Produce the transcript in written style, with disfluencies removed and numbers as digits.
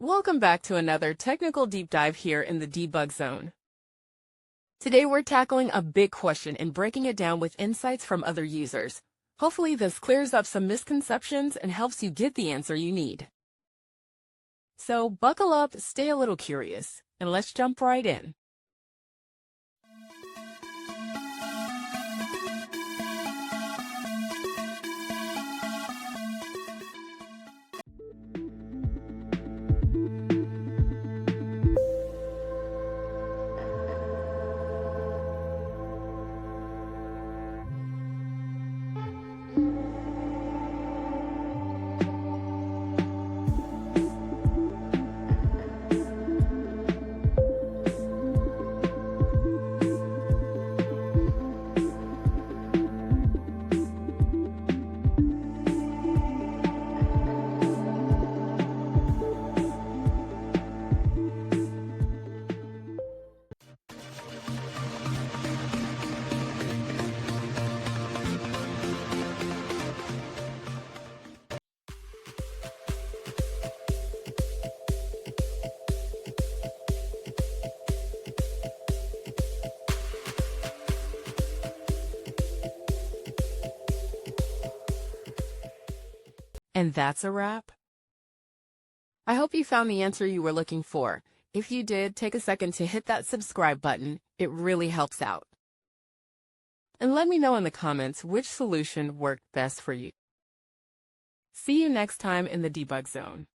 Welcome back to another technical deep dive here in the debug zone. Today we're tackling a big question and breaking it down with insights from other users. Hopefully this clears up some misconceptions and helps you get the answer you need. So buckle up, stay a little curious, and let's jump right in. And that's a wrap. I hope you found the answer you were looking for. If you did, take a second to hit that subscribe button. It really helps out. And let me know in the comments which solution worked best for you. See you next time in the debug zone.